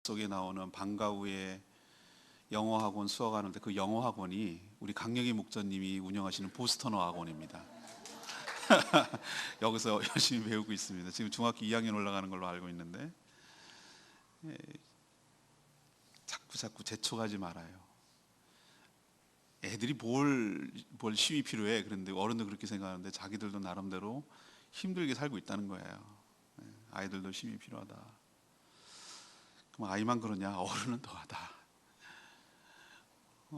속에 나오는 방과후에 영어학원 수업하는데 그 영어학원이 우리 강영희 목사님이 운영하시는 보스턴어 학원입니다. 여기서 열심히 배우고 있습니다. 지금 중학교 2학년 올라가는 걸로 알고 있는데 자꾸 재촉하지 말아요. 애들이 뭘 시위 필요해. 그런데 어른도 그렇게 생각하는데 자기들도 나름대로 힘들게 살고 있다는 거예요. 아이들도 힘이 필요하다. 그럼 아이만 그러냐? 어른은 더하다.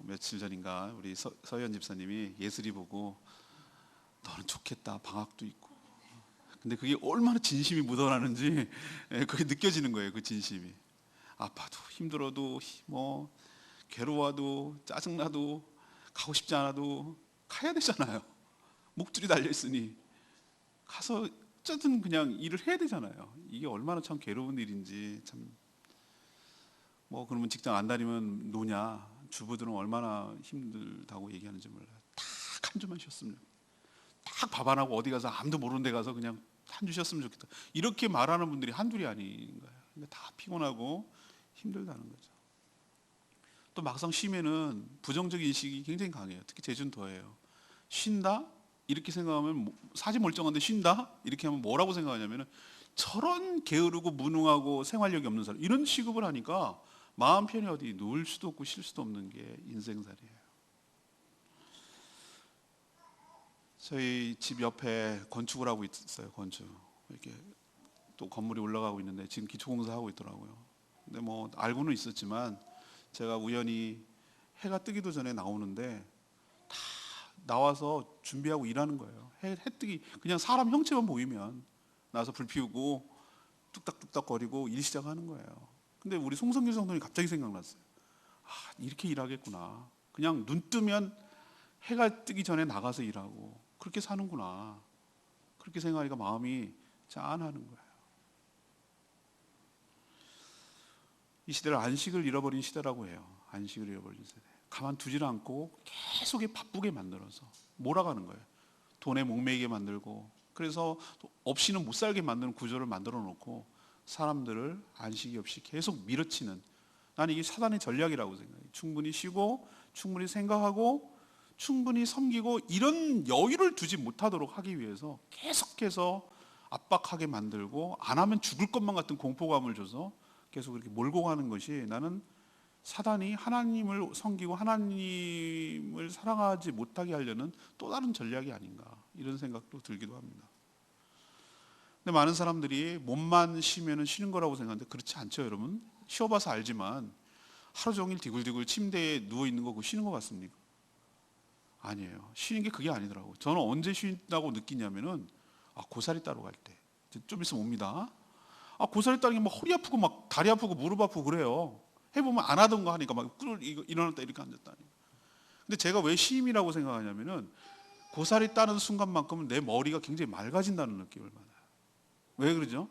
며칠 전인가 우리 서현 집사님이 예슬이 보고 너는 좋겠다. 방학도 있고. 근데 그게 얼마나 진심이 묻어나는지 그게 느껴지는 거예요. 그 진심이. 아파도 힘들어도 뭐 괴로워도 짜증나도 가고 싶지 않아도 가야 되잖아요. 목줄이 달려있으니 가서 어쨌든 그냥 일을 해야 되잖아요. 이게 얼마나 참 괴로운 일인지 참. 뭐 그러면 직장 안 다니면 노냐? 주부들은 얼마나 힘들다고 얘기하는지 몰라요. 딱 한 주만 쉬었으면 좋겠다. 딱 밥 안 하고 어디 가서 아무도 모르는 데 가서 그냥 한 주 쉬었으면 좋겠다. 이렇게 말하는 분들이 한둘이 아닌 거예요. 근데 다 피곤하고 힘들다는 거죠. 또 막상 쉬면은 부정적 인식이 굉장히 강해요. 특히 제주는 더해요. 쉰다? 이렇게 생각하면 사지 멀쩡한데 쉰다? 이렇게 하면 뭐라고 생각하냐면은 저런 게으르고 무능하고 생활력이 없는 사람 이런 취급을 하니까 마음 편히 어디 누울 수도 없고 쉴 수도 없는 게 인생살이에요. 저희 집 옆에 건축을 하고 있어요. 건축 이렇게 또 건물이 올라가고 있는데 지금 기초공사 하고 있더라고요. 근데 뭐 알고는 있었지만 제가 우연히 해가 뜨기도 전에 나오는데 다 나와서 준비하고 일하는 거예요. 해 뜨기 그냥 사람 형체만 보이면 나와서 불 피우고 뚝딱뚝딱 거리고 일 시작하는 거예요. 근데 우리 송성길 성도님이 갑자기 생각났어요. 아, 이렇게 일하겠구나. 그냥 눈 뜨면 해가 뜨기 전에 나가서 일하고 그렇게 사는구나. 그렇게 생각하니까 마음이 짠하는 거예요. 이 시대를 안식을 잃어버린 시대라고 해요. 안식을 잃어버린 세대. 가만두질 않고 계속 바쁘게 만들어서 몰아가는 거예요. 돈에 목매이게 만들고 그래서 없이는 못 살게 만드는 구조를 만들어 놓고 사람들을 안식이 없이 계속 밀어치는, 나는 이게 사단의 전략이라고 생각해요. 충분히 쉬고 충분히 생각하고 충분히 섬기고 이런 여유를 두지 못하도록 하기 위해서 계속해서 압박하게 만들고 안 하면 죽을 것만 같은 공포감을 줘서 계속 이렇게 몰고 가는 것이, 나는 사단이 하나님을 섬기고 하나님을 사랑하지 못하게 하려는 또 다른 전략이 아닌가 이런 생각도 들기도 합니다. 근데 많은 사람들이 몸만 쉬면 쉬는 거라고 생각하는데 그렇지 않죠. 여러분 쉬어봐서 알지만 하루 종일 디굴디굴 침대에 누워있는 거 그거 쉬는 것 같습니까? 아니에요. 쉬는 게 그게 아니더라고요. 저는 언제 쉰다고 느끼냐면은 고사리 따러 갈 때. 좀 있으면 옵니다. 고사리 따는 게 막 허리 아프고 막 다리 아프고 무릎 아프고 그래요. 해보면 안 하던 거 하니까 막 일어났다 이렇게 앉았다. 근데 제가 왜 쉼이라고 생각하냐면은 고사리 따는 순간만큼은 내 머리가 굉장히 맑아진다는 느낌을 받아요. 왜 그러죠?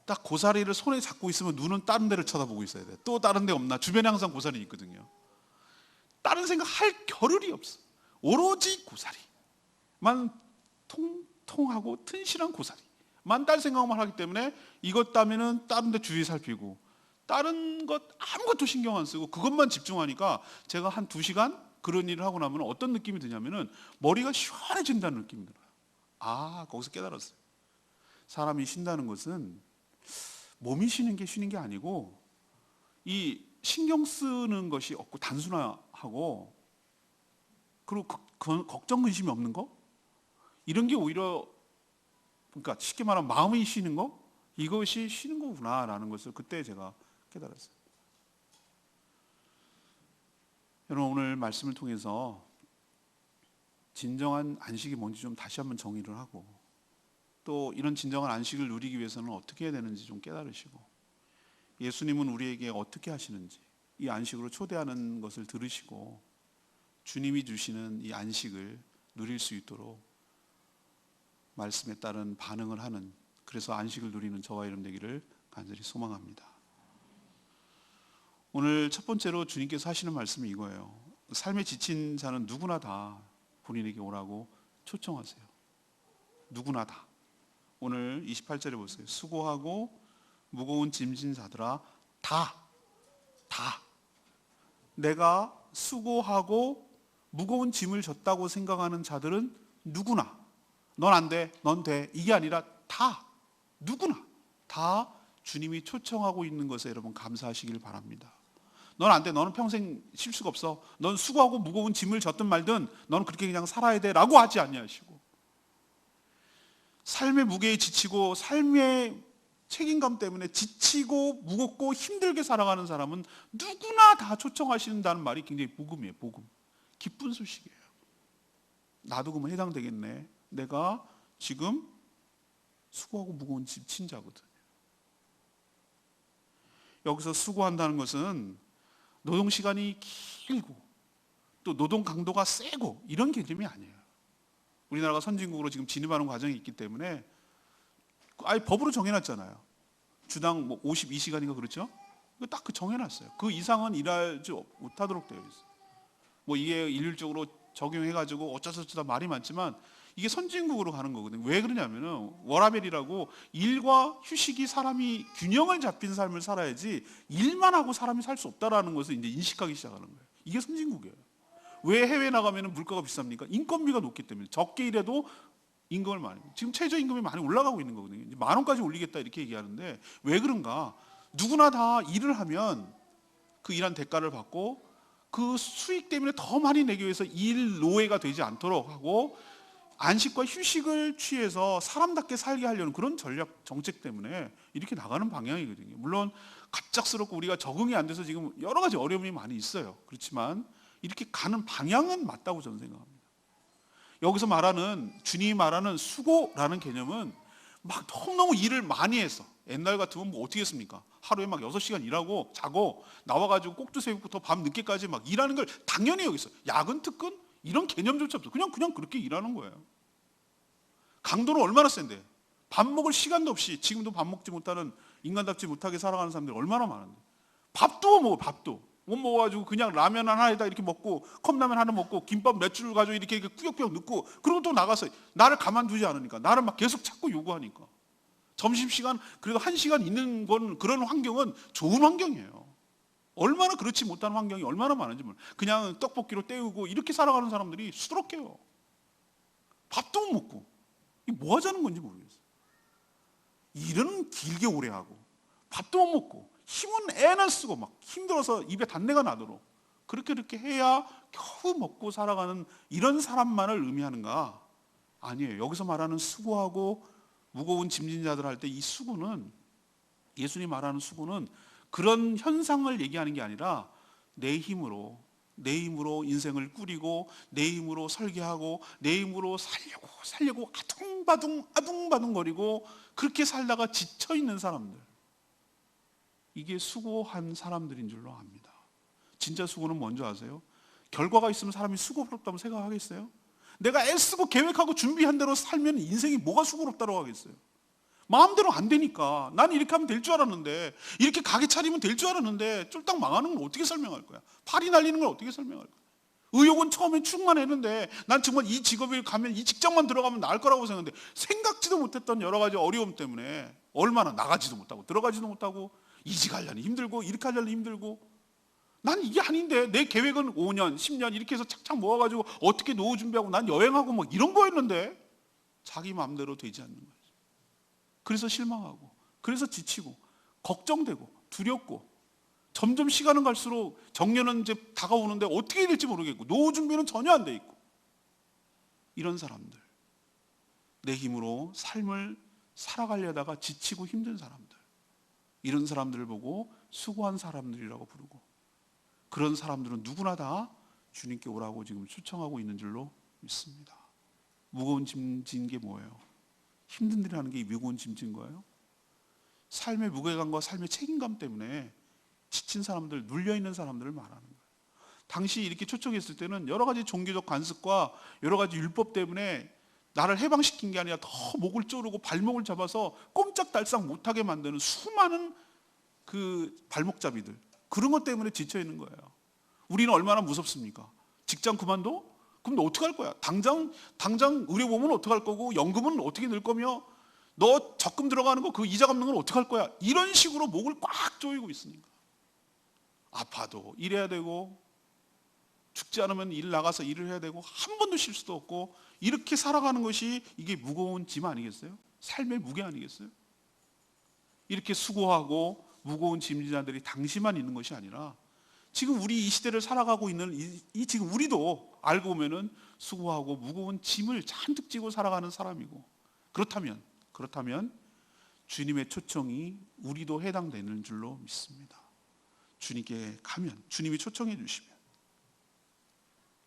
딱 고사리를 손에 잡고 있으면 눈은 다른 데를 쳐다보고 있어야 돼. 또 다른 데 없나? 주변에 항상 고사리 있거든요. 다른 생각 할 겨를이 없어. 오로지 고사리만 통통하고 튼실한 고사리만 딸 생각만 하기 때문에 이것 따면은 다른 데 주의 살피고 다른 것 아무것도 신경 안 쓰고 그것만 집중하니까 제가 한 2시간 그런 일을 하고 나면 어떤 느낌이 드냐면은 머리가 시원해진다는 느낌이 들어요. 거기서 깨달았어요. 사람이 쉰다는 것은 몸이 쉬는 게 아니고 이 신경 쓰는 것이 없고 단순하고 그리고 걱정 근심이 없는 거 이런 게 오히려, 그러니까 쉽게 말하면 마음이 쉬는 거, 이것이 쉬는 거구나라는 것을 그때 제가 깨달았어요. 여러분 오늘 말씀을 통해서 진정한 안식이 뭔지 좀 다시 한번 정의를 하고 또 이런 진정한 안식을 누리기 위해서는 어떻게 해야 되는지 좀 깨달으시고 예수님은 우리에게 어떻게 하시는지 이 안식으로 초대하는 것을 들으시고 주님이 주시는 이 안식을 누릴 수 있도록 말씀에 따른 반응을 하는, 그래서 안식을 누리는 저와 여러분 되기를 간절히 소망합니다. 오늘 첫 번째로 주님께서 하시는 말씀이 이거예요. 삶에 지친 자는 누구나 다 본인에게 오라고 초청하세요. 누구나 다. 오늘 28절에 보세요. 수고하고 무거운 짐진 자들아 다 다 내가 수고하고 무거운 짐을 졌다고 생각하는 자들은 누구나 넌 안 돼, 넌 돼, 이게 아니라 다 누구나 다 주님이 초청하고 있는 것에 여러분 감사하시길 바랍니다. 넌 안 돼, 너는 평생 쉴 수가 없어, 넌 수고하고 무거운 짐을 졌든 말든 너는 그렇게 그냥 살아야 돼 라고 하지 아니하시고, 삶의 무게에 지치고 삶의 책임감 때문에 지치고 무겁고 힘들게 살아가는 사람은 누구나 다 초청하신다는 말이 굉장히 복음이에요. 복음, 기쁜 소식이에요. 나도 그러면 해당되겠네. 내가 지금 수고하고 무거운 짐 진 자거든. 여기서 수고한다는 것은 노동시간이 길고 또 노동 강도가 세고 이런 개념이 아니에요. 우리나라가 선진국으로 지금 진입하는 과정이 있기 때문에 아예 법으로 정해놨잖아요. 주당 뭐 52시간인가 그렇죠? 딱 그 정해놨어요. 그 이상은 일하지 못하도록 되어 있어요. 뭐 이게 일률적으로 적용해가지고 어쩌다 말이 많지만 이게 선진국으로 가는 거거든요. 왜 그러냐면은 워라밸이라고 일과 휴식이 사람이 균형을 잡힌 삶을 살아야지 일만 하고 사람이 살 수 없다라는 것을 이제 인식하기 시작하는 거예요. 이게 선진국이에요. 왜 해외 나가면은 물가가 비쌉니까? 인건비가 높기 때문에. 적게 일해도 임금을 많이, 지금 최저임금이 많이 올라가고 있는 거거든요. 이제 10,000원까지 올리겠다 이렇게 얘기하는데 왜 그런가? 누구나 다 일을 하면 그 일한 대가를 받고 그 수익 때문에 더 많이 내기 위해서 일 노예가 되지 않도록 하고 안식과 휴식을 취해서 사람답게 살게 하려는 그런 전략 정책 때문에 이렇게 나가는 방향이거든요. 물론 갑작스럽고 우리가 적응이 안 돼서 지금 여러 가지 어려움이 많이 있어요. 그렇지만 이렇게 가는 방향은 맞다고 저는 생각합니다. 여기서 말하는, 주님이 말하는 수고라는 개념은 막 너무너무 일을 많이 해서, 옛날 같으면 뭐 어떻게 했습니까? 하루에 막 6시간 일하고 자고 나와가지고 꼭두 새벽부터 밤 늦게까지 막 일하는 걸 당연히 여기서 야근 특근 이런 개념조차 없어. 그냥 그렇게 일하는 거예요. 강도는 얼마나 센데, 밥 먹을 시간도 없이 지금도 밥 먹지 못하는, 인간답지 못하게 살아가는 사람들이 얼마나 많은데, 밥도 못 먹어. 밥도 못 먹어가지고 그냥 라면 하나에다 이렇게 먹고 컵라면 하나 먹고 김밥 몇 줄을 가지고 이렇게 꾸역꾸역 넣고 그러고 또 나가서 나를 가만두지 않으니까, 나를 막 계속 찾고 요구하니까. 점심시간 그래도 1시간 있는 건, 그런 환경은 좋은 환경이에요. 얼마나 그렇지 못한 환경이 얼마나 많은지 몰라요. 그냥 떡볶이로 때우고 이렇게 살아가는 사람들이 수두룩해요. 밥도 못 먹고 이게 뭐 하자는 건지 모르겠어요. 일은 길게 오래 하고 밥도 못 먹고 힘은 애는 쓰고 막 힘들어서 입에 단내가 나도록 그렇게 해야 겨우 먹고 살아가는 이런 사람만을 의미하는가? 아니에요. 여기서 말하는 수고하고 무거운 짐진 자들 할 때 이 수고는, 예수님이 말하는 수고는 그런 현상을 얘기하는 게 아니라 내 힘으로 인생을 꾸리고 내 힘으로 설계하고 내 힘으로 살려고 아둥바둥거리고 그렇게 살다가 지쳐있는 사람들, 이게 수고한 사람들인 줄로 압니다. 진짜 수고는 뭔지 아세요? 결과가 있으면 사람이 수고롭다고 생각하겠어요? 내가 애쓰고 계획하고 준비한 대로 살면 인생이 뭐가 수고롭다고 하겠어요? 마음대로 안 되니까. 난 이렇게 하면 될 줄 알았는데, 이렇게 가게 차리면 될 줄 알았는데 쫄딱 망하는 걸 어떻게 설명할 거야? 팔이 날리는 걸 어떻게 설명할 거야? 의욕은 처음엔 충만했는데 난 정말 이 직업에 가면, 이 직장만 들어가면 나을 거라고 생각했는데 생각지도 못했던 여러 가지 어려움 때문에 얼마나 나가지도 못하고 들어가지도 못하고 이직하려니 힘들고 이렇게 하려니 힘들고, 난 이게 아닌데 내 계획은 5년, 10년 이렇게 해서 착착 모아가지고 어떻게 노후 준비하고 난 여행하고 막 이런 거였는데 자기 마음대로 되지 않는 거예요. 그래서 실망하고, 그래서 지치고, 걱정되고, 두렵고, 점점 시간은 갈수록 정년은 이제 다가오는데 어떻게 해야 될지 모르겠고, 노후 준비는 전혀 안 돼 있고, 이런 사람들, 내 힘으로 삶을 살아가려다가 지치고 힘든 사람들, 이런 사람들을 보고 수고한 사람들이라고 부르고, 그런 사람들은 누구나 다 주님께 오라고 지금 초청하고 있는 줄로 믿습니다. 무거운 짐 진 게 뭐예요? 힘든 일을 하는 게 무거운 짐 진 거예요? 삶의 무게감과 삶의 책임감 때문에 지친 사람들, 눌려있는 사람들을 말하는 거예요. 당시 이렇게 초청했을 때는 여러 가지 종교적 관습과 여러 가지 율법 때문에 나를 해방시킨 게 아니라 더 목을 조르고 발목을 잡아서 꼼짝달싹 못하게 만드는 수많은 그 발목잡이들, 그런 것 때문에 지쳐있는 거예요. 우리는 얼마나 무섭습니까? 직장 그만둬? 그럼 너 어떻게 할 거야? 당장 의료보험은 어떻게 할 거고, 연금은 어떻게 낼 거며, 너 적금 들어가는 거 그 이자 갚는 건 어떻게 할 거야? 이런 식으로 목을 꽉 조이고 있으니까. 아파도 일해야 되고, 죽지 않으면 일 나가서 일을 해야 되고, 한 번도 쉴 수도 없고, 이렇게 살아가는 것이 이게 무거운 짐 아니겠어요? 삶의 무게 아니겠어요? 이렇게 수고하고 무거운 짐진자들이 당시만 있는 것이 아니라 지금 우리 이 시대를 살아가고 있는 이 지금 우리도 알고 보면은 수고하고 무거운 짐을 잔뜩 지고 살아가는 사람이고, 그렇다면 주님의 초청이 우리도 해당되는 줄로 믿습니다. 주님께 가면, 주님이 초청해 주시면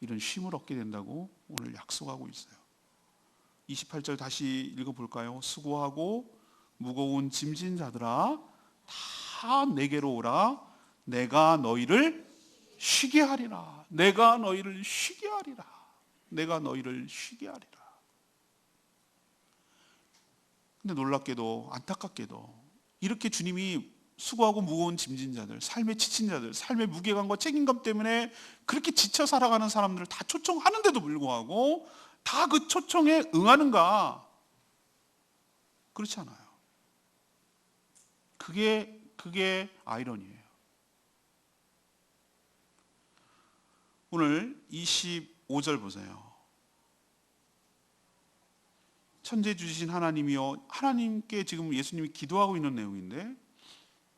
이런 쉼을 얻게 된다고 오늘 약속하고 있어요. 28절 다시 읽어볼까요? 수고하고 무거운 짐진 자들아 다 내게로 오라. 내가 너희를 쉬게 하리라. 내가 너희를 쉬게 하리라. 내가 너희를 쉬게 하리라. 근데 놀랍게도 안타깝게도 이렇게 주님이 수고하고 무거운 짐진 자들, 삶에 지친 자들, 삶의 무게감과 책임감 때문에 그렇게 지쳐 살아가는 사람들을 다 초청하는데도 불구하고 다 그 초청에 응하는가? 그렇지 않아요. 그게 아이러니예요. 오늘 25절 보세요. 천재 주신 하나님이요, 하나님께 지금 예수님이 기도하고 있는 내용인데,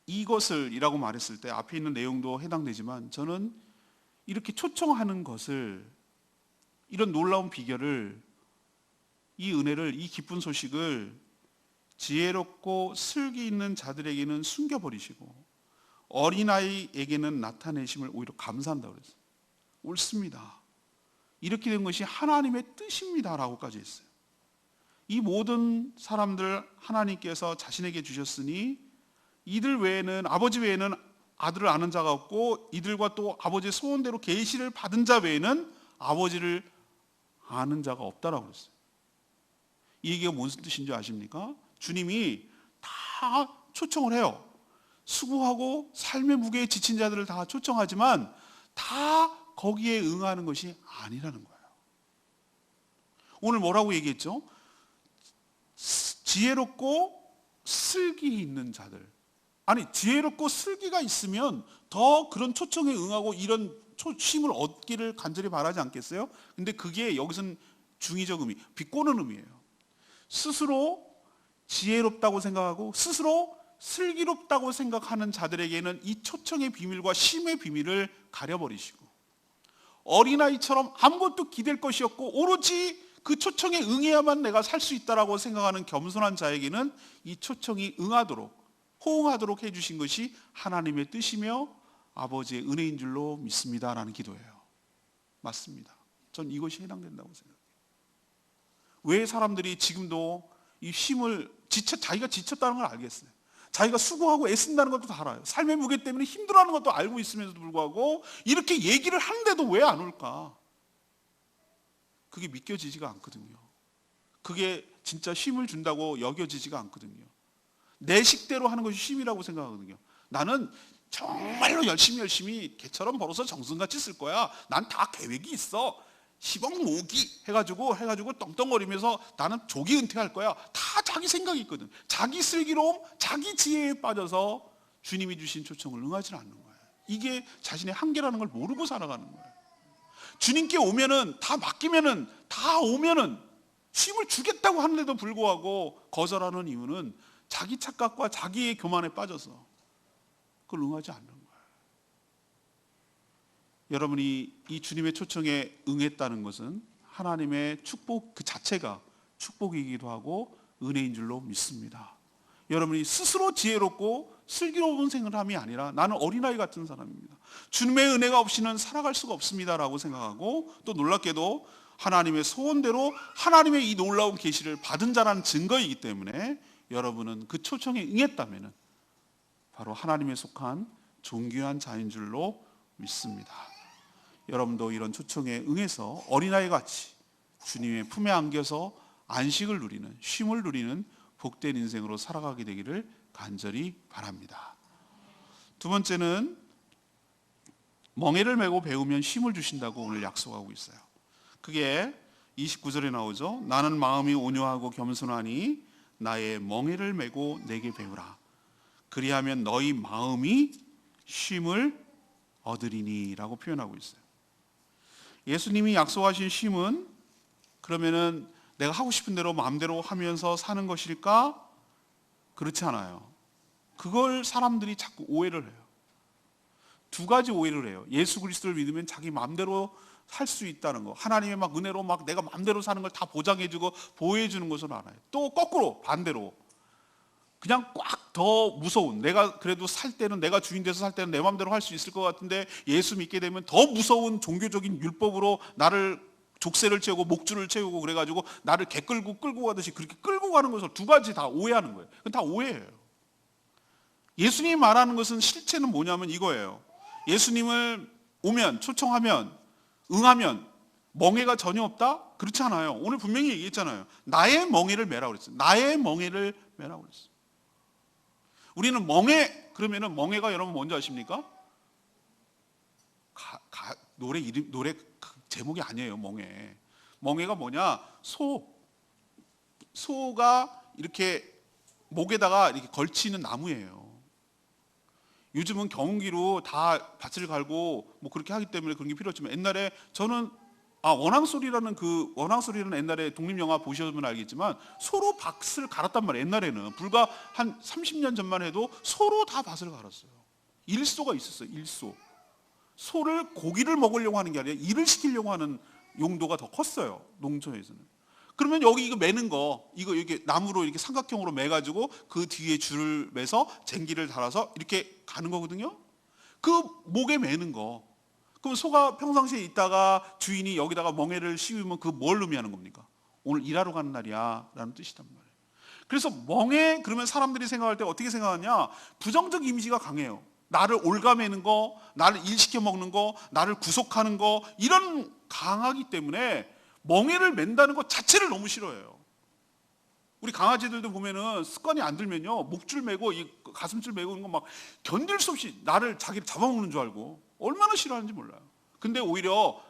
이것을 이라고 말했을 때 앞에 있는 내용도 해당되지만, 저는 이렇게 초청하는 것을, 이런 놀라운 비결을, 이 은혜를, 이 기쁜 소식을 지혜롭고 슬기 있는 자들에게는 숨겨버리시고 어린아이에게는 나타내심을 오히려 감사한다고 그랬어요. 옳습니다. 이렇게 된 것이 하나님의 뜻입니다 라고까지 했어요. 이 모든 사람들 하나님께서 자신에게 주셨으니 이들 외에는, 아버지 외에는 아들을 아는 자가 없고, 이들과 또 아버지의 소원대로 계시를 받은 자 외에는 아버지를 아는 자가 없다라고 그랬어요. 이 얘기가 무슨 뜻인 줄 아십니까? 주님이 다 초청을 해요. 수고하고 삶의 무게에 지친 자들을 다 초청하지만 다 거기에 응하는 것이 아니라는 거예요. 오늘 뭐라고 얘기했죠? 지혜롭고 슬기 있는 자들. 아니, 지혜롭고 슬기가 있으면 더 그런 초청에 응하고 이런 쉼을 얻기를 간절히 바라지 않겠어요? 근데 그게 여기서는 중의적 의미, 비꼬는 의미예요. 스스로 지혜롭다고 생각하고 스스로 슬기롭다고 생각하는 자들에게는 이 초청의 비밀과 쉼의 비밀을 가려버리시고, 어린아이처럼 아무것도 기댈 것이 없고 오로지 그 초청에 응해야만 내가 살 수 있다라고 생각하는 겸손한 자에게는 이 초청이 응하도록, 호응하도록 해주신 것이 하나님의 뜻이며 아버지의 은혜인 줄로 믿습니다라는 기도예요. 맞습니다. 전 이것이 해당된다고 생각해요. 왜 사람들이 지금도 이 쉼을 자기가 지쳤다는 걸 알겠어요. 자기가 수고하고 애쓴다는 것도 다 알아요. 삶의 무게 때문에 힘들어하는 것도 알고 있으면서도 불구하고 이렇게 얘기를 하는데도 왜 안 올까? 그게 믿겨지지가 않거든요. 그게 진짜 쉼을 준다고 여겨지지가 않거든요. 내 식대로 하는 것이 쉼이라고 생각하거든요. 나는 정말로 열심히 개처럼 벌어서 정승같이 쓸 거야. 난 다 계획이 있어. 10억 모으기 해가지고 떵떵거리면서 나는 조기 은퇴할 거야. 다 자기 생각이 있거든. 자기 슬기로움, 자기 지혜에 빠져서 주님이 주신 초청을 응하지 않는 거예요. 이게 자신의 한계라는 걸 모르고 살아가는 거예요. 주님께 오면은, 다 맡기면은, 다 오면은 쉼을 주겠다고 하는데도 불구하고 거절하는 이유는 자기 착각과 자기의 교만에 빠져서 그걸 응하지 않는 거예요. 여러분이 이 주님의 초청에 응했다는 것은 하나님의 축복 그 자체가 축복이기도 하고 은혜인 줄로 믿습니다. 여러분이 스스로 지혜롭고 슬기로운 생각함이 아니라 나는 어린아이 같은 사람입니다, 주님의 은혜가 없이는 살아갈 수가 없습니다라고 생각하고, 또 놀랍게도 하나님의 소원대로 하나님의 이 놀라운 계시를 받은 자라는 증거이기 때문에 여러분은 그 초청에 응했다면 바로 하나님에 속한 존귀한 자인 줄로 믿습니다. 여러분도 이런 초청에 응해서 어린아이 같이 주님의 품에 안겨서 안식을 누리는, 쉼을 누리는 복된 인생으로 살아가게 되기를 간절히 바랍니다. 두 번째는 멍에를 메고 배우면 쉼을 주신다고 오늘 약속하고 있어요. 그게 29절에 나오죠. 나는 마음이 온유하고 겸손하니 나의 멍에를 메고 내게 배우라. 그리하면 너희 마음이 쉼을 얻으리니라고 표현하고 있어요. 예수님이 약속하신 쉼은 그러면은 내가 하고 싶은 대로 마음대로 하면서 사는 것일까? 그렇지 않아요. 그걸 사람들이 자꾸 오해를 해요. 두 가지 오해를 해요. 예수 그리스도를 믿으면 자기 마음대로 살 수 있다는 거, 하나님의 막 은혜로 막 내가 마음대로 사는 걸 다 보장해주고 보호해주는 것으로 알아요. 또 거꾸로 반대로 그냥 꽉 더 무서운, 내가 그래도 살 때는, 내가 주인 돼서 살 때는 내 마음대로 할 수 있을 것 같은데 예수 믿게 되면 더 무서운 종교적인 율법으로 나를 족쇄를 채우고 목줄을 채우고 그래가지고 나를 개 끌고 가듯이 그렇게 끌고 가는 것을 두 가지 다 오해하는 거예요. 그건 다 오해예요. 예수님이 말하는 것은 실체는 뭐냐면 이거예요. 예수님을 오면, 초청하면, 응하면 멍해가 전혀 없다? 그렇지 않아요. 오늘 분명히 얘기했잖아요. 나의 멍해를 매라고 그랬어요. 나의 멍해를 매라고 그랬어요. 우리는 멍해, 그러면은 멍해가 여러분 뭔지 아십니까? 노래 이름, 노래 제목이 아니에요. 멍해가 뭐냐? 소가 이렇게 목에다가 이렇게 걸치는 나무예요. 요즘은 경운기로 다 밭을 갈고 뭐 그렇게 하기 때문에 그런 게 필요 없지만, 옛날에 저는 원앙소리라는 옛날에 독립영화 보시면 알겠지만 소로 밭을 갈았단 말이에요. 옛날에는 불과 한 30년 전만 해도 소로 다 밭을 갈았어요. 일소가 있었어요. 일소. 소를 고기를 먹으려고 하는 게 아니라 일을 시키려고 하는 용도가 더 컸어요. 농촌에서는. 그러면 여기 이거 매는 거, 이거 이렇게 나무로 이렇게 삼각형으로 매가지고 그 뒤에 줄을 매서 쟁기를 달아서 이렇게 가는 거거든요. 그 목에 매는 거. 그럼 소가 평상시에 있다가 주인이 여기다가 멍해를 씌우면 그 뭘 의미하는 겁니까? 오늘 일하러 가는 날이야 라는 뜻이단 말이에요. 그래서 멍해, 그러면 사람들이 생각할 때 어떻게 생각하냐? 부정적 이미지가 강해요. 나를 올가매는 거, 나를 일시켜 먹는 거, 나를 구속하는 거, 이런 강하기 때문에 멍해를 맨다는 것 자체를 너무 싫어해요. 우리 강아지들도 보면은 습관이 안 들면요, 목줄 매고 이 가슴줄 매고 이런 거 막 견딜 수 없이 나를, 자기를 잡아먹는 줄 알고 얼마나 싫어하는지 몰라요. 근데 오히려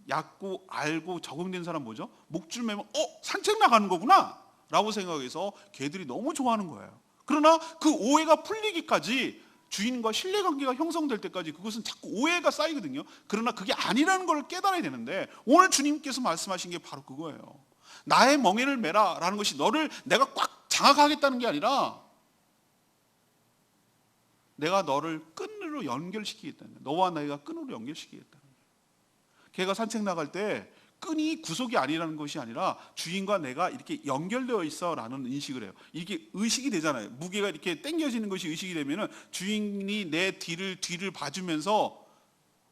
얕고 알고 적응된 사람 뭐죠? 목줄 매면 산책 나가는 거구나 라고 생각해서 개들이 너무 좋아하는 거예요. 그러나 그 오해가 풀리기까지, 주인과 신뢰관계가 형성될 때까지 그것은 자꾸 오해가 쌓이거든요. 그러나 그게 아니라는 걸 깨달아야 되는데, 오늘 주님께서 말씀하신 게 바로 그거예요. 나의 멍에를 매라 라는 것이 너를 내가 꽉 장악하겠다는 게 아니라 내가 너를 끈으로 연결시키겠다는 거예요. 너와 내가 끈으로 연결시키겠다는 거예요. 걔가 산책 나갈 때 끈이 구속이 아니라는 것이 아니라 주인과 내가 이렇게 연결되어 있어 라는 인식을 해요. 이게 의식이 되잖아요. 무게가 이렇게 당겨지는 것이 의식이 되면은 주인이 내 뒤를 봐주면서,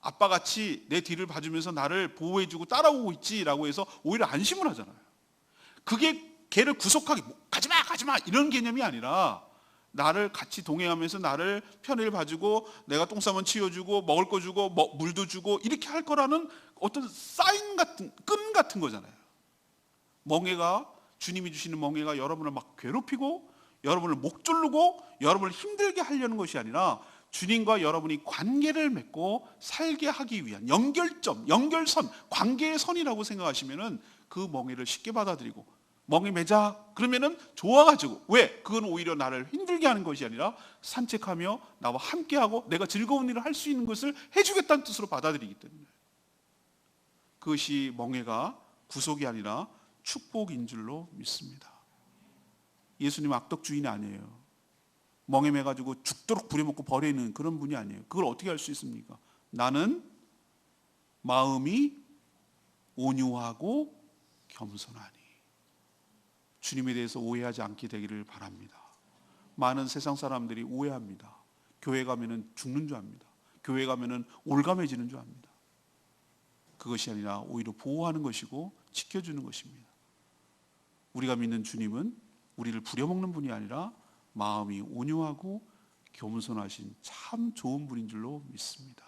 아빠같이 내 뒤를 봐주면서 나를 보호해주고 따라오고 있지라고 해서 오히려 안심을 하잖아요. 그게 걔를 구속하기, 가지마 이런 개념이 아니라 나를 같이 동행하면서 나를 편의를 봐주고, 내가 똥 싸면 치워주고, 먹을 거 주고, 물도 주고, 이렇게 할 거라는 어떤 사인 같은, 끈 같은 거잖아요. 멍해가, 주님이 주시는 멍해가 여러분을 막 괴롭히고 여러분을 목조르고 여러분을 힘들게 하려는 것이 아니라 주님과 여러분이 관계를 맺고 살게 하기 위한 연결점, 연결선, 관계의 선이라고 생각하시면은 그 멍해를 쉽게 받아들이고, 멍해 매자 그러면은 좋아가지고, 왜? 그건 오히려 나를 힘들게 하는 것이 아니라 산책하며 나와 함께하고 내가 즐거운 일을 할 수 있는 것을 해주겠다는 뜻으로 받아들이기 때문에, 그것이 멍해가 구속이 아니라 축복인 줄로 믿습니다. 예수님 악덕 주인이 아니에요. 멍해 매가지고 죽도록 부려먹고 버리는 그런 분이 아니에요. 그걸 어떻게 할 수 있습니까? 나는 마음이 온유하고 겸손하니. 주님에 대해서 오해하지 않게 되기를 바랍니다. 많은 세상 사람들이 오해합니다. 교회 가면은 죽는 줄 압니다. 교회 가면은 올가매지는 줄 압니다. 그것이 아니라 오히려 보호하는 것이고 지켜주는 것입니다. 우리가 믿는 주님은 우리를 부려먹는 분이 아니라 마음이 온유하고 겸손하신 참 좋은 분인 줄로 믿습니다.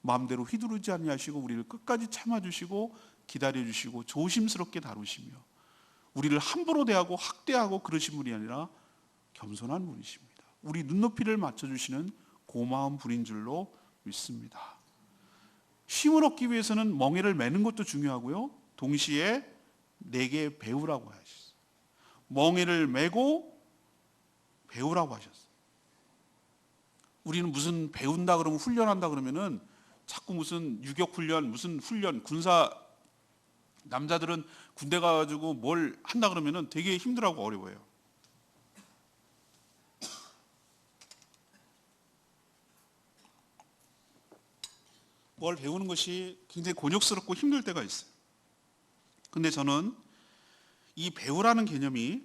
마음대로 휘두르지 아니하시고 우리를 끝까지 참아주시고 기다려주시고 조심스럽게 다루시며 우리를 함부로 대하고 학대하고 그러신 분이 아니라 겸손한 분이십니다. 우리 눈높이를 맞춰주시는 고마운 분인 줄로 믿습니다. 쉼을 얻기 위해서는 멍에를 매는 것도 중요하고요, 동시에 내게 배우라고 하셨어요. 멍에를 매고 배우라고 하셨어요. 우리는 무슨 배운다 그러면 훈련한다 그러면은 자꾸 무슨 유격 훈련, 무슨 훈련, 군사 남자들은 군대 가가지고 뭘 한다 그러면은 되게 힘들어하고 어려워요. 뭘 배우는 것이 굉장히 곤욕스럽고 힘들 때가 있어요. 근데 저는 이 배우라는 개념이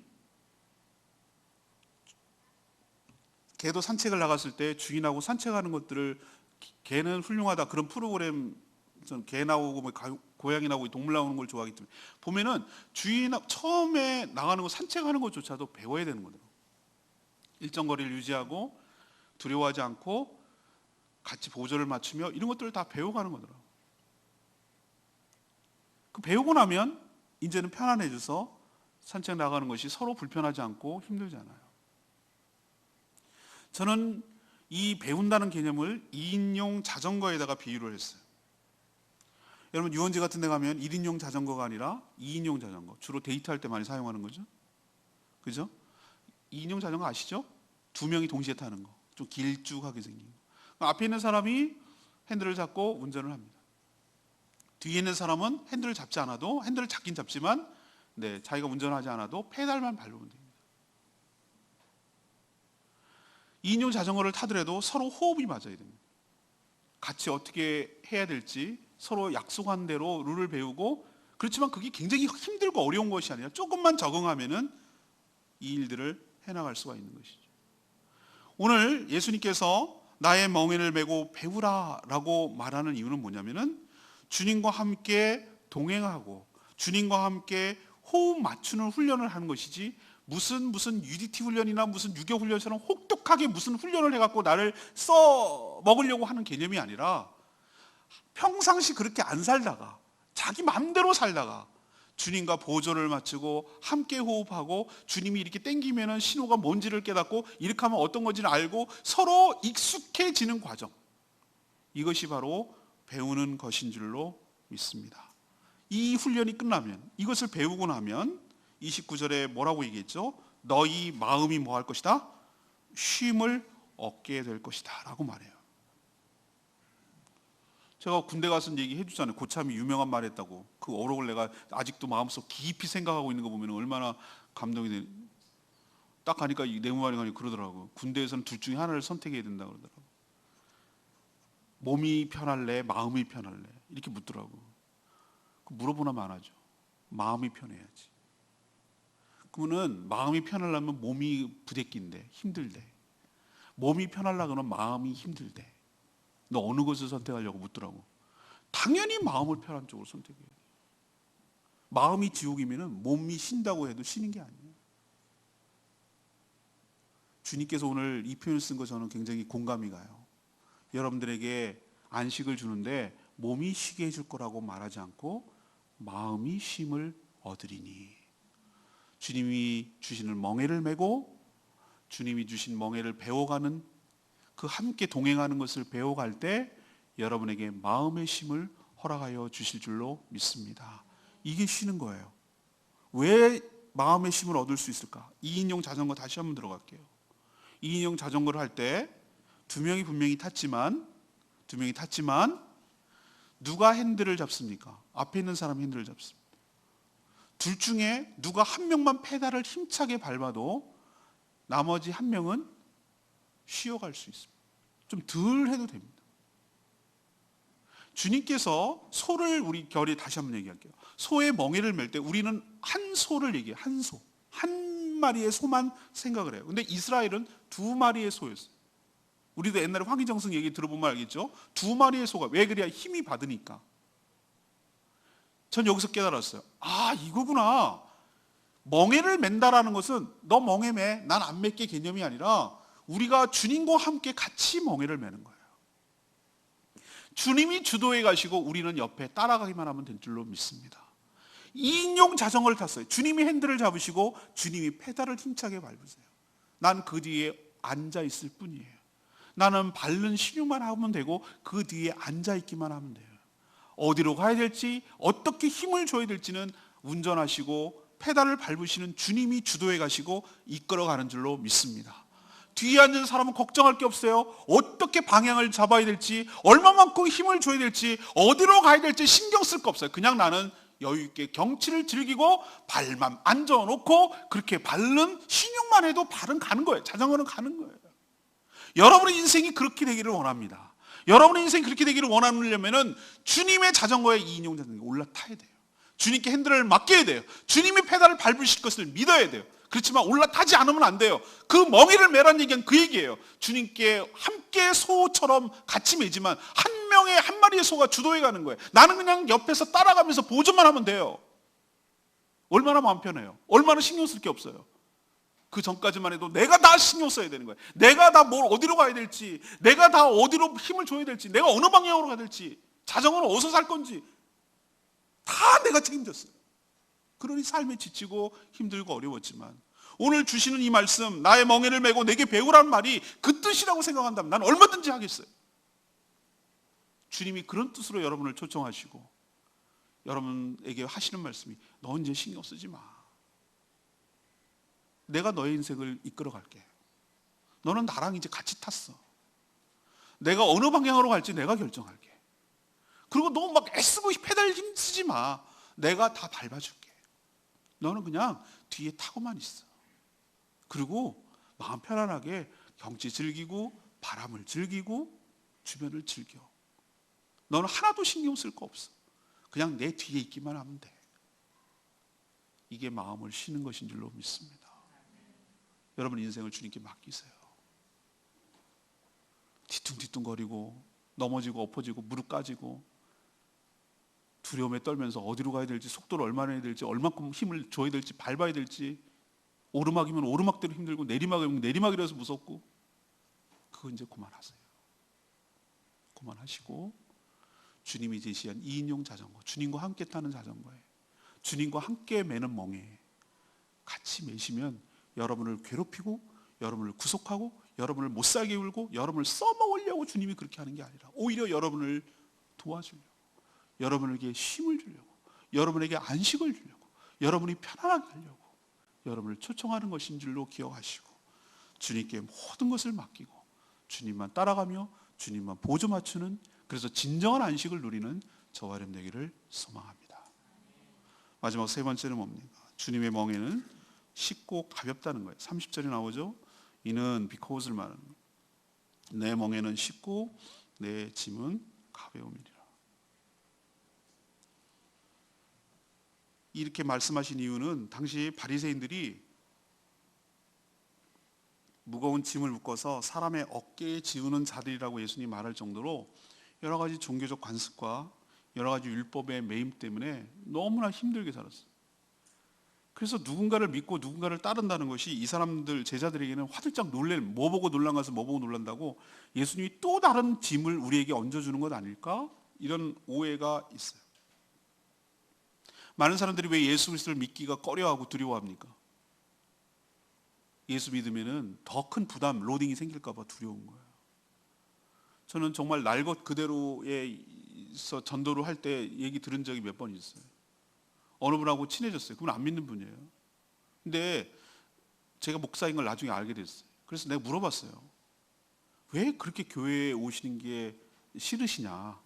개도 산책을 나갔을 때 주인하고 산책하는 것들을 개는 훌륭하다 그런 프로그램, 저는 개 나오고 뭐 고양이 나오고 동물 나오는 걸 좋아하기 때문에 보면은 주인 처음에 나가는 거 산책하는 것조차도 배워야 되는 거예요. 일정 거리를 유지하고 두려워하지 않고 같이 보조를 맞추며 이런 것들을 다 배워가는 거더라고요. 그 배우고 나면 이제는 편안해져서 산책 나가는 것이 서로 불편하지 않고 힘들잖아요. 저는 이 배운다는 개념을 2인용 자전거에다가 비유를 했어요. 여러분 유원지 같은 데 가면 1인용 자전거가 아니라 2인용 자전거, 주로 데이트할 때 많이 사용하는 거죠. 그죠? 2인용 자전거 아시죠? 두 명이 동시에 타는 거, 좀 길쭉하게 생긴 거. 앞에 있는 사람이 핸들을 잡고 운전을 합니다. 뒤에 있는 사람은 핸들을 잡지 않아도, 핸들을 잡긴 잡지만 자기가 운전하지 않아도 페달만 밟으면 됩니다. 2인용 자전거를 타더라도 서로 호흡이 맞아야 됩니다. 같이 어떻게 해야 될지 서로 약속한 대로 룰을 배우고, 그렇지만 그게 굉장히 힘들고 어려운 것이 아니라 조금만 적응하면은 이 일들을 해나갈 수가 있는 것이죠. 오늘 예수님께서 나의 멍에를 메고 배우라 라고 말하는 이유는 뭐냐면은 주님과 함께 동행하고 주님과 함께 호흡 맞추는 훈련을 하는 것이지, 무슨 UDT 훈련이나 무슨 유교 훈련처럼 혹독하게 무슨 훈련을 해갖고 나를 써 먹으려고 하는 개념이 아니라, 평상시 그렇게 안 살다가 자기 마음대로 살다가 주님과 보조를 맞추고 함께 호흡하고 주님이 이렇게 땡기면은 신호가 뭔지를 깨닫고 이렇게 하면 어떤 건지를 알고 서로 익숙해지는 과정, 이것이 바로 배우는 것인 줄로 믿습니다. 이 훈련이 끝나면, 이것을 배우고 나면 29절에 뭐라고 얘기했죠? 너희 마음이 뭐 할 것이다? 쉼을 얻게 될 것이다 라고 말해요. 제가 군대 가서 얘기해 주잖아요. 고참이 유명한 말 했다고. 그 어록을 내가 아직도 마음속 깊이 생각하고 있는 거 보면 얼마나 감동이 돼. 딱 가니까 이 내무반이 가니 그러더라고. 군대에서는 둘 중에 하나를 선택해야 된다 그러더라고. 몸이 편할래, 마음이 편할래, 이렇게 묻더라고. 물어보나 마나죠. 마음이 편해야지. 그러면은 마음이 편하려면 몸이 부대낀대, 힘들대. 몸이 편하려면 마음이 힘들대. 너 어느 것을 선택하려고 묻더라고. 당연히 마음을 편한 쪽으로 선택해야 돼. 마음이 지옥이면은 몸이 쉰다고 해도 쉬는 게 아니에요. 주님께서 오늘 이 표현을 쓴 거 저는 굉장히 공감이 가요. 여러분들에게 안식을 주는데 몸이 쉬게 해줄 거라고 말하지 않고 마음이 쉼을 얻으리니, 주님이 주시는 멍에를 메고 주님이 주신 멍에를 배워가는, 그 함께 동행하는 것을 배워갈 때 여러분에게 마음의 쉼을 허락하여 주실 줄로 믿습니다. 이게 쉬는 거예요. 왜 마음의 쉼을 얻을 수 있을까? 2인용 자전거 다시 한번 들어갈게요. 2인용 자전거를 할 때 두 명이 분명히 탔지만 누가 핸들을 잡습니까? 앞에 있는 사람이 핸들을 잡습니다. 둘 중에 누가 한 명만 페달을 힘차게 밟아도 나머지 한 명은 쉬어갈 수 있습니다. 좀 덜 해도 됩니다. 주님께서 소를, 우리 결이 다시 한번 얘기할게요. 소의 멍에를 맬 때 우리는 한 소를 얘기해요. 한 소. 한 마리의 소만 생각을 해요. 근데 이스라엘은 두 마리의 소였어요. 우리도 옛날에 황희정승 얘기 들어보면 알겠죠? 두 마리의 소가, 왜 그래야 힘이 받으니까. 전 여기서 깨달았어요. 아, 이거구나. 멍에를 맨다라는 것은 너 멍에 매, 난 안 맬게 개념이 아니라 우리가 주님과 함께 같이 멍에를 매는 거예요. 주님이 주도해 가시고 우리는 옆에 따라가기만 하면 될 줄로 믿습니다. 2인용 자전거를 탔어요. 주님이 핸들을 잡으시고 주님이 페달을 힘차게 밟으세요. 난 그 뒤에 앉아 있을 뿐이에요. 나는 밟는 신용만 하면 되고 그 뒤에 앉아 있기만 하면 돼요. 어디로 가야 될지, 어떻게 힘을 줘야 될지는 운전하시고 페달을 밟으시는 주님이 주도해 가시고 이끌어 가는 줄로 믿습니다. 뒤에 앉은 사람은 걱정할 게 없어요. 어떻게 방향을 잡아야 될지, 얼마만큼 힘을 줘야 될지, 어디로 가야 될지 신경 쓸 거 없어요. 그냥 나는 여유 있게 경치를 즐기고 발만 앉아놓고 그렇게 발은 신용만 해도 발은 가는 거예요. 자전거는 가는 거예요. 여러분의 인생이 그렇게 되기를 원합니다. 여러분의 인생이 그렇게 되기를 원하려면 주님의 자전거에 2인용 자전거에 올라타야 돼요. 주님께 핸들을 맡겨야 돼요. 주님이 페달을 밟으실 것을 믿어야 돼요. 그렇지만 올라타지 않으면 안 돼요. 그 멍에를 매란 얘기는 그 얘기예요. 주님께 함께 소처럼 같이 매지만 한 명의 한 마리의 소가 주도해 가는 거예요. 나는 그냥 옆에서 따라가면서 보조만 하면 돼요. 얼마나 마음 편해요. 얼마나 신경 쓸 게 없어요. 그 전까지만 해도 내가 다 신경 써야 되는 거예요. 내가 다 뭘 어디로 가야 될지, 내가 다 어디로 힘을 줘야 될지, 내가 어느 방향으로 가야 될지, 자전거는 어디서 살 건지 다 내가 책임졌어요. 그러니 삶에 지치고 힘들고 어려웠지만 오늘 주시는 이 말씀, 나의 멍에를 메고 내게 배우라는 말이 그 뜻이라고 생각한다면 난 얼마든지 하겠어요. 주님이 그런 뜻으로 여러분을 초청하시고 여러분에게 하시는 말씀이 너 이제 신경 쓰지 마. 내가 너의 인생을 이끌어 갈게. 너는 나랑 이제 같이 탔어. 내가 어느 방향으로 갈지 내가 결정할게. 그리고 너 막 애쓰고 페달 힘 쓰지 마. 내가 다 밟아줄게. 너는 그냥 뒤에 타고만 있어. 그리고 마음 편안하게 경치 즐기고 바람을 즐기고 주변을 즐겨. 너는 하나도 신경 쓸 거 없어. 그냥 내 뒤에 있기만 하면 돼. 이게 마음을 쉬는 것인 줄로 믿습니다. 여러분 인생을 주님께 맡기세요. 뒤뚱뒤뚱거리고 넘어지고 엎어지고 무릎 까지고 두려움에 떨면서 어디로 가야 될지, 속도를 얼마나 해야 될지, 얼마큼 힘을 줘야 될지, 밟아야 될지, 오르막이면 오르막대로 힘들고 내리막이면 내리막이라서 무섭고, 그거 이제 그만하세요. 그만하시고 주님이 제시한 2인용 자전거, 주님과 함께 타는 자전거에, 주님과 함께 매는 멍에 같이 매시면 여러분을 괴롭히고 여러분을 구속하고 여러분을 못살게 울고 여러분을 써먹으려고 주님이 그렇게 하는 게 아니라 오히려 여러분을 도와주려고, 여러분에게 힘을 주려고, 여러분에게 안식을 주려고, 여러분이 편안하게 하려고 여러분을 초청하는 것인 줄로 기억하시고 주님께 모든 것을 맡기고 주님만 따라가며 주님만 보조 맞추는, 그래서 진정한 안식을 누리는 저와 여러분 되기를 소망합니다. 마지막 세 번째는 뭡니까? 주님의 멍에는 쉽고 가볍다는 거예요. 30절에 나오죠. 이는 비코스를 말하는 거예요. 내 멍에는 쉽고 내 짐은 가벼움이라. 이렇게 말씀하신 이유는 당시 바리새인들이 무거운 짐을 묶어서 사람의 어깨에 지우는 자들이라고 예수님이 말할 정도로 여러 가지 종교적 관습과 여러 가지 율법의 매임 때문에 너무나 힘들게 살았어요. 그래서 누군가를 믿고 누군가를 따른다는 것이 이 사람들 제자들에게는 화들짝 놀래는, 뭐 보고 놀란 것을 뭐 보고 놀란다고 예수님이 또 다른 짐을 우리에게 얹어주는 것 아닐까? 이런 오해가 있어요. 많은 사람들이 왜 예수 그리스도를 믿기가 꺼려하고 두려워합니까? 예수 믿으면은 더 큰 부담, 로딩이 생길까 봐 두려운 거예요. 저는 정말 날 것 그대로에서 전도를 할 때 얘기 들은 적이 몇 번 있어요. 어느 분하고 친해졌어요. 그분 안 믿는 분이에요. 근데 제가 목사인 걸 나중에 알게 됐어요. 그래서 내가 물어봤어요. 왜 그렇게 교회에 오시는 게 싫으시냐?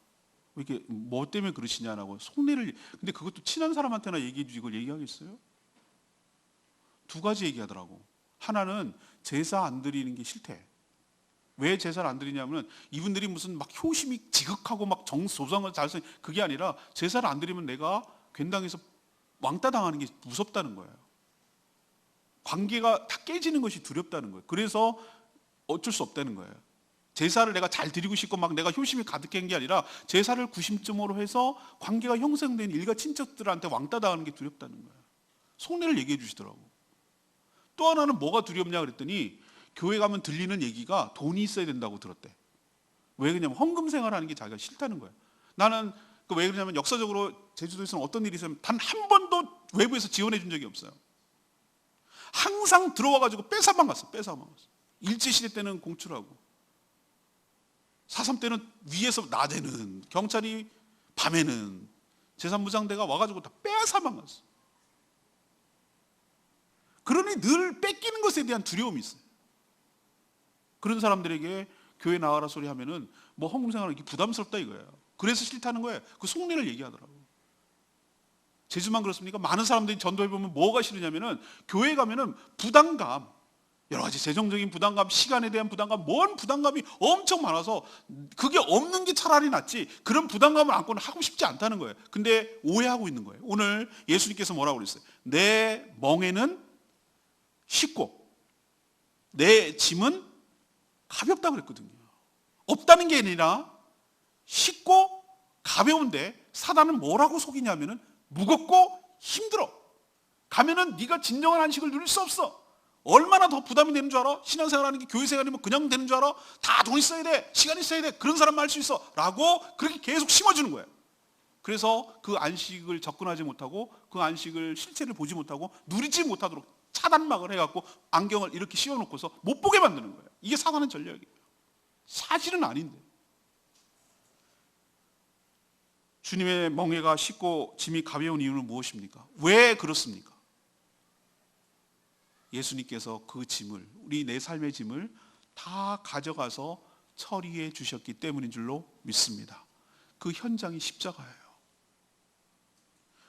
왜 이렇게 뭐 때문에 그러시냐라고 속내를. 근데 그것도 친한 사람한테나 얘기해 주지 이걸 얘기하겠어요? 두 가지 얘기하더라고. 하나는 제사 안 드리는 게 싫대. 왜 제사를 안 드리냐면 이분들이 무슨 막 효심이 지극하고 막 조상을 잘 쓰는 그게 아니라 제사를 안 드리면 내가 괜당해서 왕따 당하는 게 무섭다는 거예요. 관계가 다 깨지는 것이 두렵다는 거예요. 그래서 어쩔 수 없다는 거예요. 제사를 내가 잘 드리고 싶고 막 내가 효심이 가득한 게 아니라 제사를 구심점으로 해서 관계가 형성된 일가 친척들한테 왕따 당하는 게 두렵다는 거예요. 속내를 얘기해 주시더라고. 또 하나는 뭐가 두렵냐 그랬더니 교회 가면 들리는 얘기가 돈이 있어야 된다고 들었대. 왜 그러냐면 헌금 생활하는 게 자기가 싫다는 거예요. 나는 왜 그러냐면 역사적으로 제주도에서는 어떤 일이 있으면 단 한 번도 외부에서 지원해 준 적이 없어요. 항상 들어와가지고 뺏어만 갔어. 뺏어만 갔어. 일제시대 때는 공출하고 4.3 때는 위에서 낮에는 경찰이 밤에는 제3무장대가 와가지고 다 뺏어만 갔어. 그러니 늘 뺏기는 것에 대한 두려움이 있어요. 그런 사람들에게 교회 나와라 소리 하면은 뭐 헌금생활이 이렇게 부담스럽다 이거예요. 그래서 싫다는 거예요. 그 속내를 얘기하더라고요. 제주만 그렇습니까? 많은 사람들이 전도해보면 뭐가 싫으냐면은 교회 가면은 부담감, 여러 가지 재정적인 부담감, 시간에 대한 부담감, 뭔 부담감이 엄청 많아서 그게 없는 게 차라리 낫지, 그런 부담감을 안고는 하고 싶지 않다는 거예요. 근데 오해하고 있는 거예요. 오늘 예수님께서 뭐라고 그랬어요? 내 멍에는 쉽고 내 짐은 가볍다고 그랬거든요. 없다는 게 아니라 쉽고 가벼운데 사단은 뭐라고 속이냐면은 무겁고 힘들어. 가면은 네가 진정한 안식을 누릴 수 없어. 얼마나 더 부담이 되는 줄 알아? 신앙생활하는 게 교회 생활이면 그냥 되는 줄 알아? 다 돈 있어야 돼, 시간 있어야 돼, 그런 사람만 할 수 있어 라고 그렇게 계속 심어주는 거예요. 그래서 그 안식을 접근하지 못하고 그 안식을 실체를 보지 못하고 누리지 못하도록 차단막을 해갖고 안경을 이렇게 씌워놓고서 못 보게 만드는 거예요. 이게 사단의 전략이에요. 사실은 아닌데. 주님의 멍에가 쉽고 짐이 가벼운 이유는 무엇입니까? 왜 그렇습니까? 예수님께서 그 짐을, 우리 내 삶의 짐을 다 가져가서 처리해 주셨기 때문인 줄로 믿습니다. 그 현장이 십자가예요.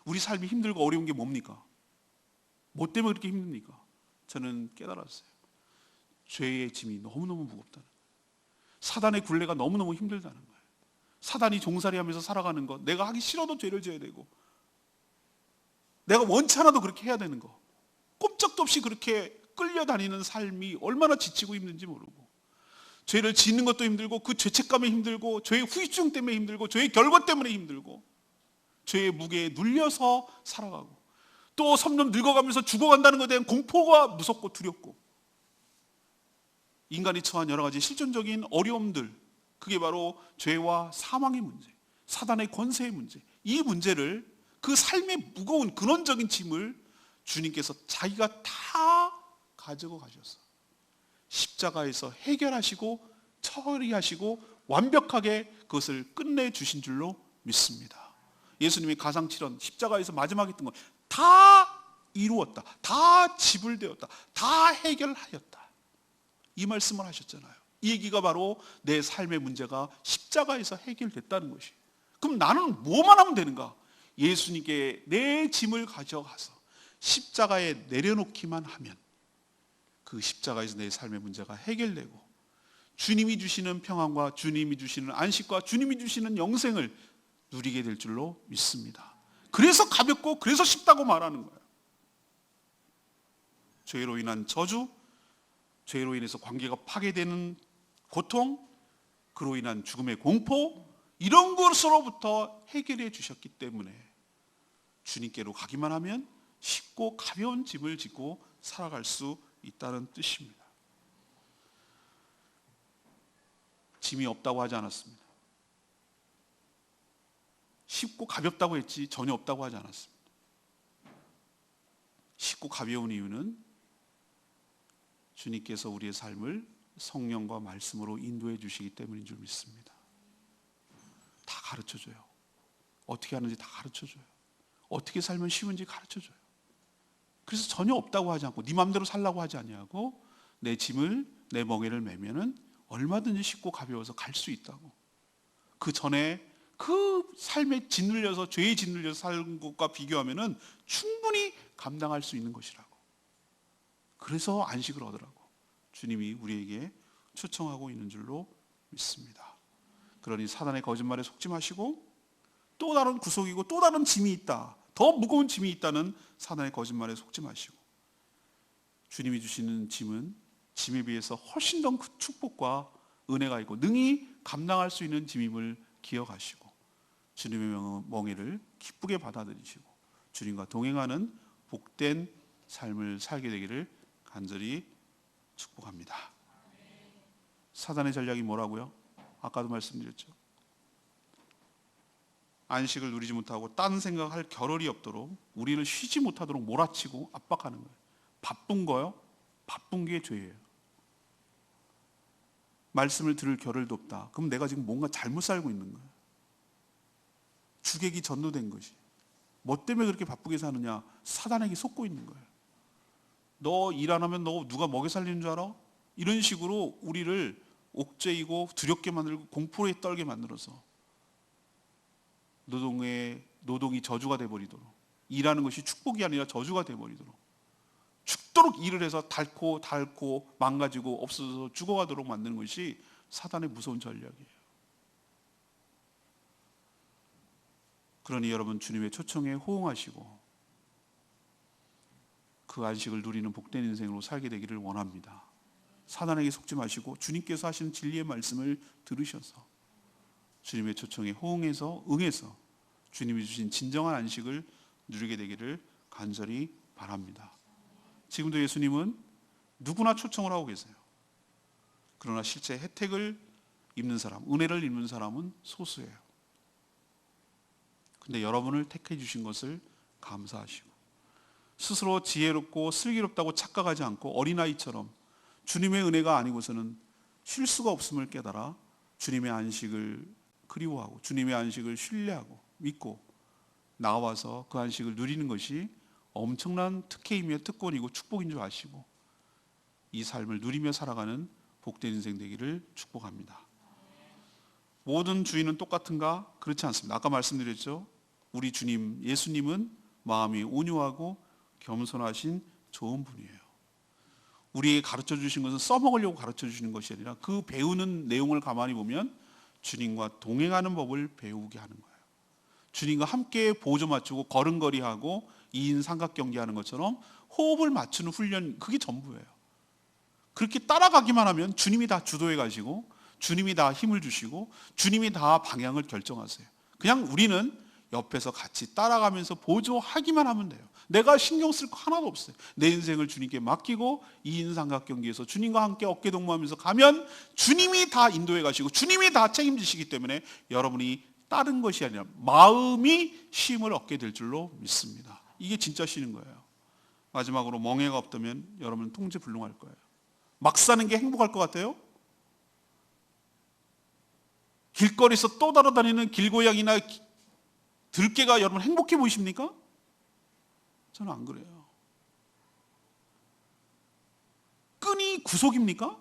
우리 삶이 힘들고 어려운 게 뭡니까? 뭐 때문에 그렇게 힘듭니까? 저는 깨달았어요. 죄의 짐이 너무너무 무겁다는 거예요. 사단의 굴레가 너무너무 힘들다는 거예요. 사단이 종살이하면서 살아가는 것, 내가 하기 싫어도 죄를 지어야 되고 내가 원치 않아도 그렇게 해야 되는 거, 꼼짝도 없이 그렇게 끌려다니는 삶이 얼마나 지치고 힘든지 모르고, 죄를 짓는 것도 힘들고 그 죄책감에 힘들고 죄의 후유증 때문에 힘들고 죄의 결과 때문에 힘들고 죄의 무게에 눌려서 살아가고, 또 점점 늙어가면서 죽어간다는 것에 대한 공포가 무섭고 두렵고, 인간이 처한 여러 가지 실존적인 어려움들, 그게 바로 죄와 사망의 문제, 사단의 권세의 문제, 이 문제를, 그 삶의 무거운 근원적인 짐을 주님께서 자기가 다 가지고 가셔서 십자가에서 해결하시고 처리하시고 완벽하게 그것을 끝내주신 줄로 믿습니다. 예수님이 가상칠언, 십자가에서 마지막에 했던 건 다 이루었다, 다 지불되었다, 다 해결하였다, 이 말씀을 하셨잖아요. 이 얘기가 바로 내 삶의 문제가 십자가에서 해결됐다는 것이에요. 그럼 나는 뭐만 하면 되는가? 예수님께 내 짐을 가져가서 십자가에 내려놓기만 하면 그 십자가에서 내 삶의 문제가 해결되고 주님이 주시는 평안과 주님이 주시는 안식과 주님이 주시는 영생을 누리게 될 줄로 믿습니다. 그래서 가볍고 그래서 쉽다고 말하는 거예요. 죄로 인한 저주, 죄로 인해서 관계가 파괴되는 고통, 그로 인한 죽음의 공포, 이런 것으로부터 해결해 주셨기 때문에 주님께로 가기만 하면 쉽고 가벼운 짐을 짓고 살아갈 수 있다는 뜻입니다. 짐이 없다고 하지 않았습니다. 쉽고 가볍다고 했지 전혀 없다고 하지 않았습니다. 쉽고 가벼운 이유는 주님께서 우리의 삶을 성령과 말씀으로 인도해 주시기 때문인 줄 믿습니다. 다 가르쳐줘요. 어떻게 하는지 다 가르쳐줘요. 어떻게 살면 쉬운지 가르쳐줘요. 그래서 전혀 없다고 하지 않고 네 마음대로 살라고 하지 아니하고 내 짐을, 내 멍에를 메면은 얼마든지 쉽고 가벼워서 갈 수 있다고. 그 전에 그 삶에 짓눌려서, 죄에 짓눌려서 사는 것과 비교하면은 충분히 감당할 수 있는 것이라고. 그래서 안식을 얻으라고 주님이 우리에게 초청하고 있는 줄로 믿습니다. 그러니 사단의 거짓말에 속지 마시고, 또 다른 구속이고 또 다른 짐이 있다, 더 무거운 짐이 있다는 사단의 거짓말에 속지 마시고, 주님이 주시는 짐은 짐에 비해서 훨씬 더 큰 축복과 은혜가 있고 능히 감당할 수 있는 짐임을 기억하시고 주님의 멍에를 기쁘게 받아들이시고 주님과 동행하는 복된 삶을 살게 되기를 간절히 축복합니다. 사단의 전략이 뭐라고요? 아까도 말씀드렸죠. 안식을 누리지 못하고 딴 생각할 겨를이 없도록, 우리를 쉬지 못하도록 몰아치고 압박하는 거예요. 바쁜 거요? 바쁜 게 죄예요. 말씀을 들을 겨를도 없다. 그럼 내가 지금 뭔가 잘못 살고 있는 거예요. 주객이 전도된 것이. 뭐 때문에 그렇게 바쁘게 사느냐? 사단에게 속고 있는 거예요. 너 일 안 하면 너 누가 먹여 살리는 줄 알아? 이런 식으로 우리를 옥죄이고 두렵게 만들고 공포에 떨게 만들어서 노동이 저주가 되어버리도록, 일하는 것이 축복이 아니라 저주가 되어버리도록, 죽도록 일을 해서 닳고 망가지고 없어져서 죽어가도록 만드는 것이 사단의 무서운 전략이에요. 그러니 여러분, 주님의 초청에 호응하시고 그 안식을 누리는 복된 인생으로 살게 되기를 원합니다. 사단에게 속지 마시고 주님께서 하시는 진리의 말씀을 들으셔서 주님의 초청에 호응해서 응해서 주님이 주신 진정한 안식을 누리게 되기를 간절히 바랍니다. 지금도 예수님은 누구나 초청을 하고 계세요. 그러나 실제 혜택을 입는 사람, 은혜를 입는 사람은 소수예요. 근데 여러분을 택해 주신 것을 감사하시고 스스로 지혜롭고 슬기롭다고 착각하지 않고 어린아이처럼 주님의 은혜가 아니고서는 쉴 수가 없음을 깨달아 주님의 안식을 그리워하고 주님의 안식을 신뢰하고 믿고 나와서 그 안식을 누리는 것이 엄청난 특혜이며 특권이고 축복인 줄 아시고 이 삶을 누리며 살아가는 복된 인생 되기를 축복합니다. 모든 주인은 똑같은가? 그렇지 않습니다. 아까 말씀드렸죠. 우리 주님, 예수님은 마음이 온유하고 겸손하신 좋은 분이에요. 우리에게 가르쳐 주신 것은 써먹으려고 가르쳐 주시는 것이 아니라 그 배우는 내용을 가만히 보면 주님과 동행하는 법을 배우게 하는 거예요. 주님과 함께 보조 맞추고 걸음걸이하고 2인 삼각경기하는 것처럼 호흡을 맞추는 훈련, 그게 전부예요. 그렇게 따라가기만 하면 주님이 다 주도해 가시고 주님이 다 힘을 주시고 주님이 다 방향을 결정하세요. 그냥 우리는 옆에서 같이 따라가면서 보조하기만 하면 돼요. 내가 신경 쓸 거 하나도 없어요. 내 인생을 주님께 맡기고 2인 삼각경기에서 주님과 함께 어깨동무하면서 가면 주님이 다 인도해 가시고 주님이 다 책임지시기 때문에 여러분이 다른 것이 아니라 마음이 쉼을 얻게 될 줄로 믿습니다. 이게 진짜 쉬는 거예요. 마지막으로 멍해가 없다면 여러분은 통제불능할 거예요. 막 사는 게 행복할 것 같아요? 길거리에서 또 따라다니는 길고양이나 들개가 여러분 행복해 보이십니까? 저는 안 그래요. 끈이 구속입니까?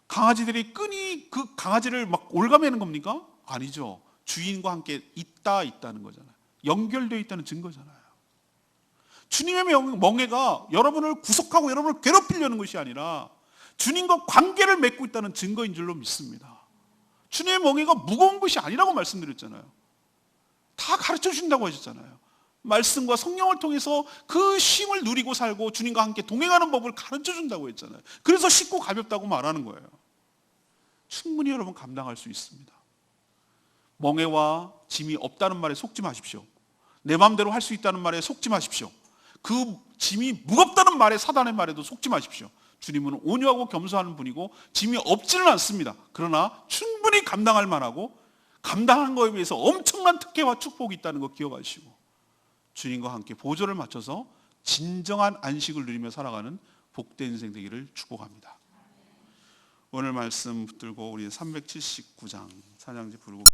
강아지들이 끈이 그 강아지를 막 올가매는 겁니까? 아니죠. 주인과 함께 있다는 거잖아요. 연결되어 있다는 증거잖아요. 주님의 멍에가 여러분을 구속하고 여러분을 괴롭히려는 것이 아니라 주님과 관계를 맺고 있다는 증거인 줄로 믿습니다. 주님의 멍에가 무거운 것이 아니라고 말씀드렸잖아요. 다 가르쳐 주신다고 하셨잖아요. 말씀과 성령을 통해서 그 쉼을 누리고 살고 주님과 함께 동행하는 법을 가르쳐 준다고 했잖아요. 그래서 쉽고 가볍다고 말하는 거예요. 충분히 여러분 감당할 수 있습니다. 멍에와 짐이 없다는 말에 속지 마십시오. 내 마음대로 할 수 있다는 말에 속지 마십시오. 그 짐이 무겁다는 말에, 사단의 말에도 속지 마십시오. 주님은 온유하고 겸손한 분이고 짐이 없지는 않습니다. 그러나 충분히 감당할 만하고 감당하는 것에 비해서 엄청난 특혜와 축복이 있다는 거 기억하시고 주님과 함께 보조를 맞춰서 진정한 안식을 누리며 살아가는 복된 인생 되기를 축복합니다. 오늘 말씀 붙들고 우리 379장 찬양지 부르고